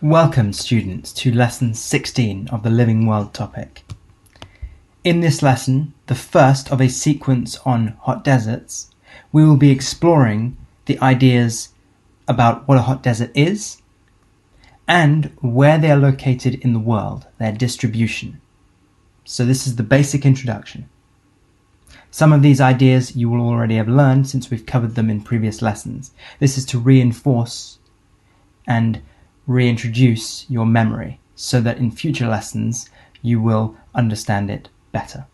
Welcome, students, to Lesson 16 of the Living World topic. In this lesson, the first of a sequence on hot deserts, we will be exploring the ideas about what a hot desert is and where they are located in the world, their distribution. So this is the basic introduction. Some of these ideas you will already have learned since we've covered them in previous lessons. This is to reinforce and reintroduce your memory so that in future lessons you will understand it better.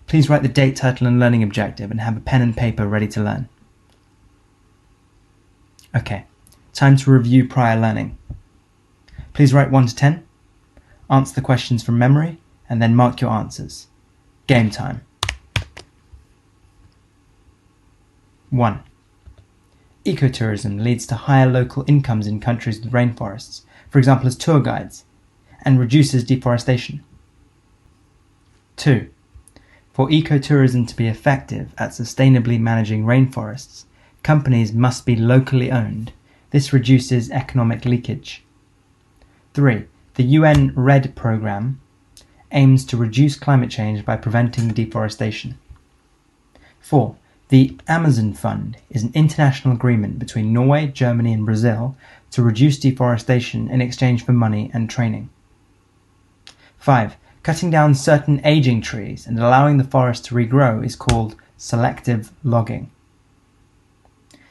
Please write the date, title and learning objective and have a pen and paper ready to learn. Okay, time to review prior learning. Please write 1 to 10, answer the questions from memory and then mark your answers. Game time. 1. Ecotourism leads to higher local incomes in countries with rainforests, for example as tour guides, and reduces deforestation. 2. For ecotourism to be effective at sustainably managing rainforests, companies must be locally owned. This reduces economic leakage. 3. The UN RED program aims to reduce climate change by preventing deforestation. 4. The Amazon Fund is an international agreement between Norway, Germany and Brazil to reduce deforestation in exchange for money and training. 5. Cutting down certain aging trees and allowing the forest to regrow is called selective logging.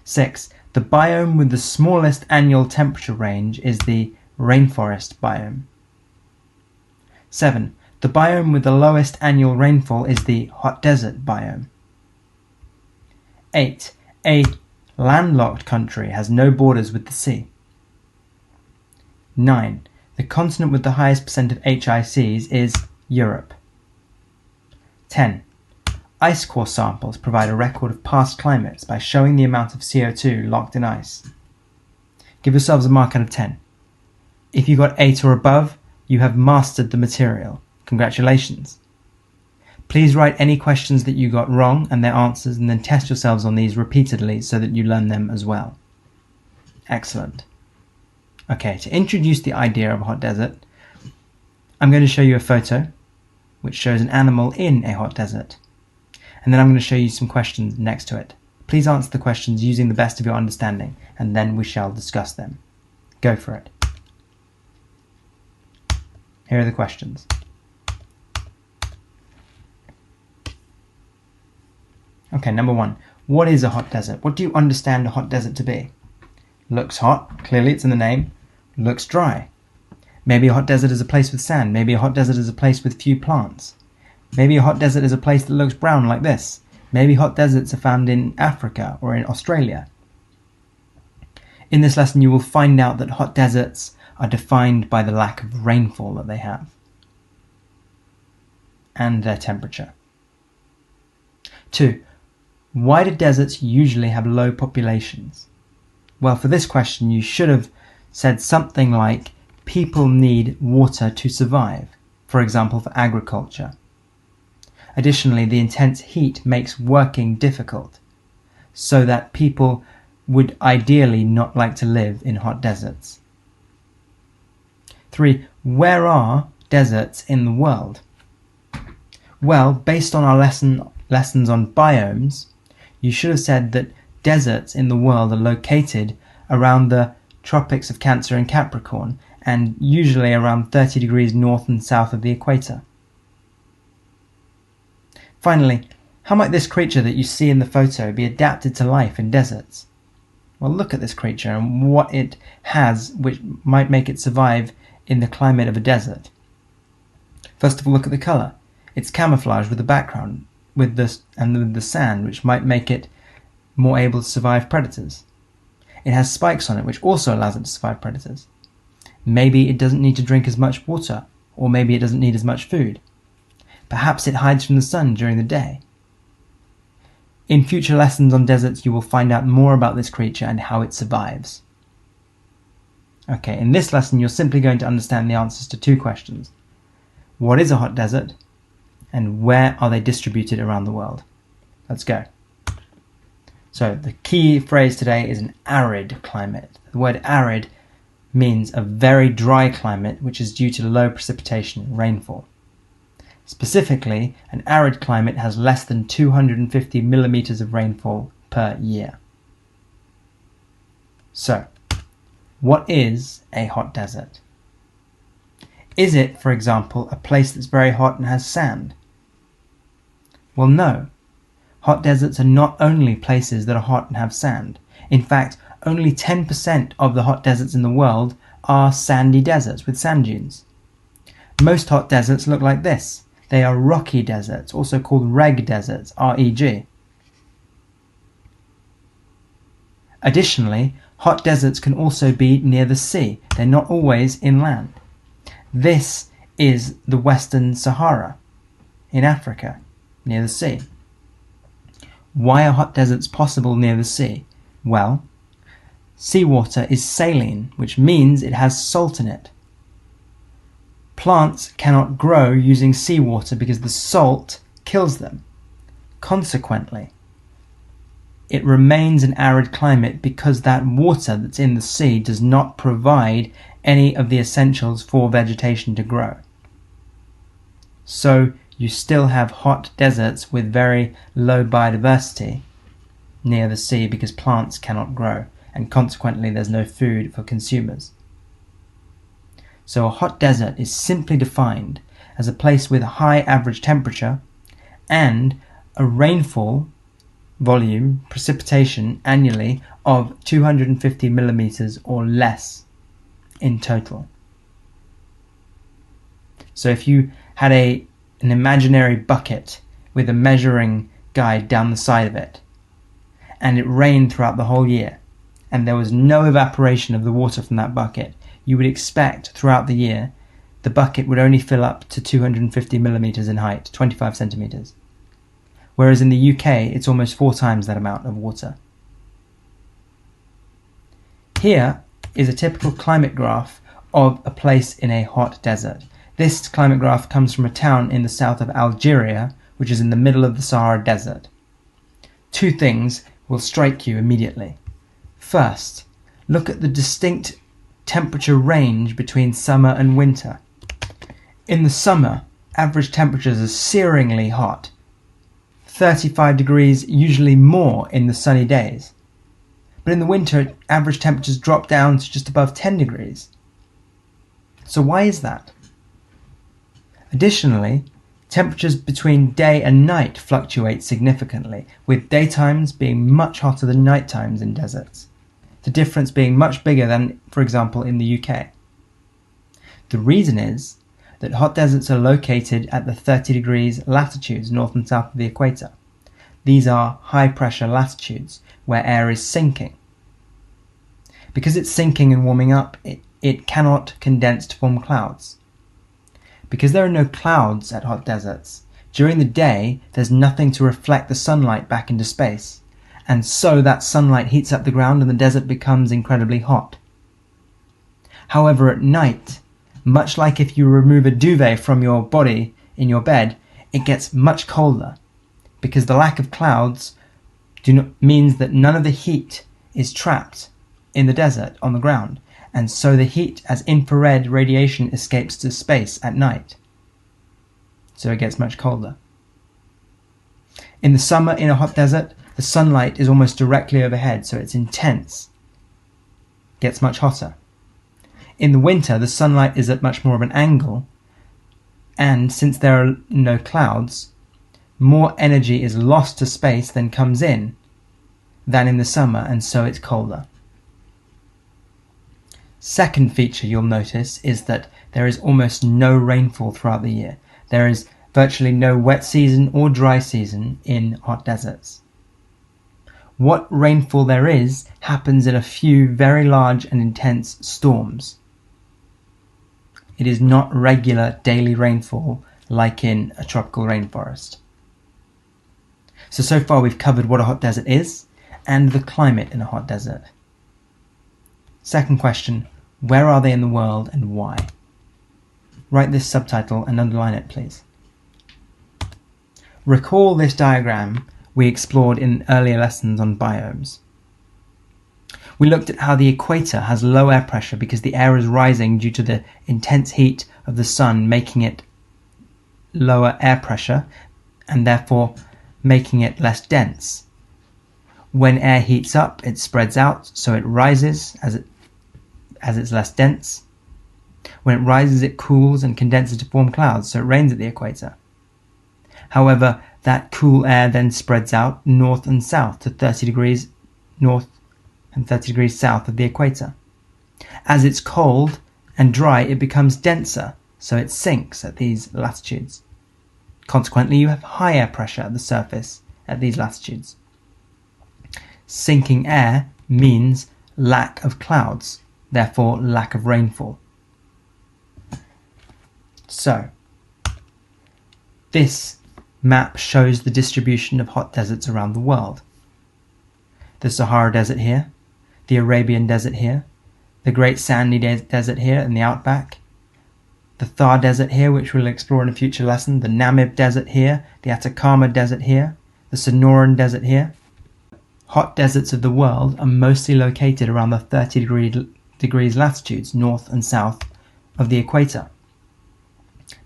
6. The biome with the smallest annual temperature range is the rainforest biome. 7. The biome with the lowest annual rainfall is the hot desert biome. 8. A landlocked country has no borders with the sea. 9. The continent with the highest percent of HICs is Europe. 10. Ice core samples provide a record of past climates by showing the amount of CO2 locked in ice. Give yourselves a mark out of 10. If you got 8 or above, you have mastered the material. Congratulations. Please write any questions that you got wrong and their answers and then test yourselves on these repeatedly so that you learn them as well. Excellent. Okay, to introduce the idea of a hot desert, I'm going to show you a photo which shows an animal in a hot desert. And then I'm going to show you some questions next to it. Please answer the questions using the best of your understanding and then we shall discuss them. Go for it. Here are the questions. Okay, number 1. What is a hot desert? What do you understand a hot desert to be? Looks hot, clearly it's in the name. Looks dry. Maybe a hot desert is a place with sand. Maybe a hot desert is a place with few plants. Maybe a hot desert is a place that looks brown like this. Maybe hot deserts are found in Africa or in Australia. In this lesson you will find out that hot deserts are defined by the lack of rainfall that they have and their temperature. 2. Why do deserts usually have low populations? Well, for this question you should have said something like people need water to survive, for example for agriculture. Additionally, the intense heat makes working difficult, so that people would ideally not like to live in hot deserts. 3. Where are deserts in the world? Well, based on our lessons on biomes, you should have said that deserts in the world are located around the tropics of Cancer and Capricorn and usually around 30 degrees north and south of the equator. Finally, how might this creature that you see in the photo be adapted to life in deserts? Well, look at this creature and what it has which might make it survive in the climate of a desert. First of all, look at the colour. It's camouflaged with the background with the sand, which might make it more able to survive predators. It has spikes on it, which also allows it to survive predators. Maybe it doesn't need to drink as much water, or maybe it doesn't need as much food. Perhaps it hides from the sun during the day. In future lessons on deserts, you will find out more about this creature and how it survives. Okay, in this lesson, you're simply going to understand the answers to 2 questions. What is a hot desert? And where are they distributed around the world? Let's go. So the key phrase today is an arid climate. The word arid means a very dry climate which is due to low precipitation and rainfall. Specifically, an arid climate has less than 250 millimeters of rainfall per year. So, what is a hot desert? Is it, for example, a place that's very hot and has sand? Well, no. Hot deserts are not only places that are hot and have sand. In fact, only 10% of the hot deserts in the world are sandy deserts with sand dunes. Most hot deserts look like this. They are rocky deserts, also called reg deserts, R-E-G. Additionally, hot deserts can also be near the sea. They're not always inland. This is the Western Sahara in Africa, near the sea. Why are hot deserts possible near the sea? Well, seawater is saline, which means it has salt in it. Plants cannot grow using seawater because the salt kills them. Consequently, it remains an arid climate because that water that's in the sea does not provide any of the essentials for vegetation to grow. So you still have hot deserts with very low biodiversity near the sea because plants cannot grow, and consequently there's no food for consumers. So a hot desert is simply defined as a place with a high average temperature and a rainfall volume, precipitation annually of 250 millimeters or less in total. So if you had an imaginary bucket with a measuring guide down the side of it, and it rained throughout the whole year, and there was no evaporation of the water from that bucket, you would expect throughout the year the bucket would only fill up to 250 millimeters in height, 25 centimeters. Whereas in the UK, it's almost 4 times that amount of water. Here is a typical climate graph of a place in a hot desert. This climate graph comes from a town in the south of Algeria, which is in the middle of the Sahara Desert. 2 things will strike you immediately. First, look at the distinct temperature range between summer and winter. In the summer, average temperatures are searingly hot, 35 degrees, usually more in the sunny days. But in the winter, average temperatures drop down to just above 10 degrees. So why is that? Additionally, temperatures between day and night fluctuate significantly, with daytimes being much hotter than night times in deserts, the difference being much bigger than, for example, in the UK. The reason is that hot deserts are located at the 30 degrees latitudes north and south of the equator. These are high pressure latitudes where air is sinking. Because it's sinking and warming up, it cannot condense to form clouds. Because there are no clouds at hot deserts, during the day there's nothing to reflect the sunlight back into space, and so that sunlight heats up the ground and the desert becomes incredibly hot. However, at night, much like if you remove a duvet from your body in your bed, it gets much colder, because the lack of clouds means that none of the heat is trapped in the desert on the ground, and so the heat as infrared radiation escapes to space at night. So it gets much colder. In the summer in a hot desert, the sunlight is almost directly overhead, so it's intense. It gets much hotter. In the winter, the sunlight is at much more of an angle, and since there are no clouds, more energy is lost to space than comes in than in the summer, and so it's colder. Second feature you'll notice is that there is almost no rainfall throughout the year. There is virtually no wet season or dry season in hot deserts. What rainfall there is happens in a few very large and intense storms. It is not regular daily rainfall like in a tropical rainforest. So far we've covered what a hot desert is and the climate in a hot desert. Second question, where are they in the world and why? Write this subtitle and underline it, please. Recall this diagram we explored in earlier lessons on biomes. We looked at how the equator has low air pressure because the air is rising due to the intense heat of the sun, making it lower air pressure and therefore making it less dense. When air heats up, it spreads out, so it rises as it's less dense. When it rises, it cools and condenses to form clouds, so it rains at the equator. However, that cool air then spreads out north and south to 30 degrees north and 30 degrees south of the equator. As it's cold and dry, it becomes denser, so it sinks at these latitudes. Consequently, you have high air pressure at the surface at these latitudes. Sinking air means lack of clouds, therefore lack of rainfall. So, this map shows the distribution of hot deserts around the world. The Sahara Desert here, the Arabian Desert here, the Great Sandy Desert here in the outback, the Thar Desert here, which we'll explore in a future lesson, the Namib Desert here, the Atacama Desert here, the Sonoran Desert here. Hot deserts of the world are mostly located around the 30 degrees latitudes north and south of the equator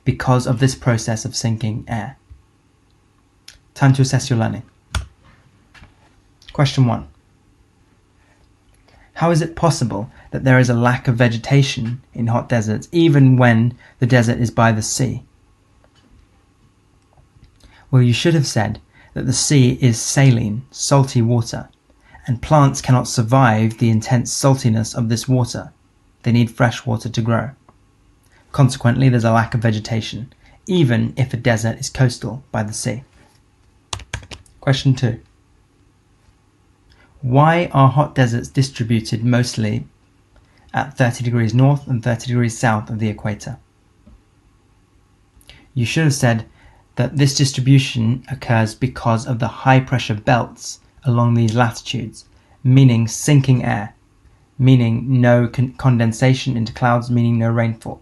because of this process of sinking air. Time to assess your learning. Question 1. How is it possible that there is a lack of vegetation in hot deserts even when the desert is by the sea? Well, you should have said that the sea is saline, salty water, and plants cannot survive the intense saltiness of this water. They need fresh water to grow. Consequently, there's a lack of vegetation, even if a desert is coastal by the sea. Question 2. Why are hot deserts distributed mostly at 30 degrees north and 30 degrees south of the equator? You should have said that this distribution occurs because of the high pressure belts along these latitudes, meaning sinking air, meaning no condensation into clouds, meaning no rainfall.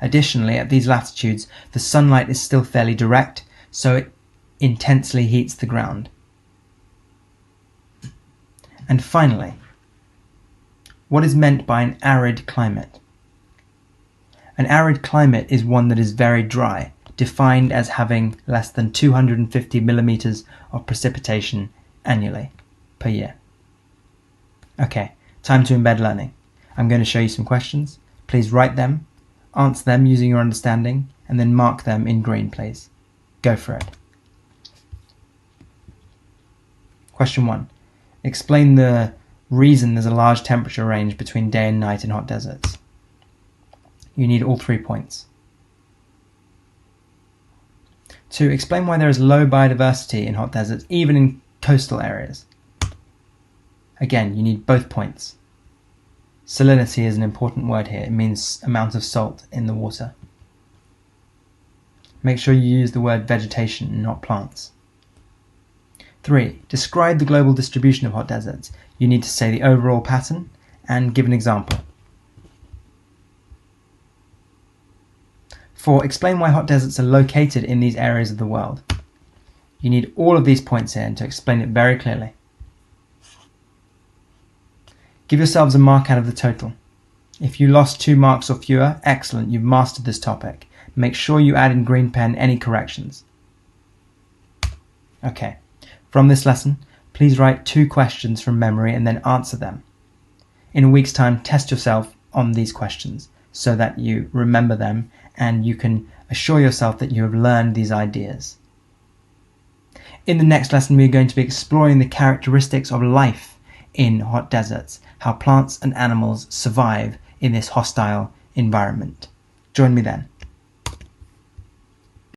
Additionally, at these latitudes, the sunlight is still fairly direct, so it intensely heats the ground. And finally, what is meant by an arid climate? An arid climate is one that is very dry, defined as having less than 250 millimeters of precipitation annually per year. Okay, time to embed learning. I'm going to show you some questions. Please write them, answer them using your understanding, and then mark them in green, please. Go for it. Question 1. Explain the reason there's a large temperature range between day and night in hot deserts. You need all 3 points. 2. Explain why there is low biodiversity in hot deserts, even in coastal areas. Again, you need both points. Salinity is an important word here. It means amount of salt in the water. Make sure you use the word vegetation, not plants. 3. Describe the global distribution of hot deserts. You need to say the overall pattern and give an example. 4. Explain why hot deserts are located in these areas of the world. You need all of these points here to explain it very clearly. Give yourselves a mark out of the total. If you lost 2 marks or fewer, excellent, you've mastered this topic. Make sure you add in green pen any corrections. Okay. From this lesson, please write 2 questions from memory and then answer them. In a week's time, test yourself on these questions so that you remember them and you can assure yourself that you have learned these ideas. In the next lesson, we are going to be exploring the characteristics of life in hot deserts, how plants and animals survive in this hostile environment. Join me then.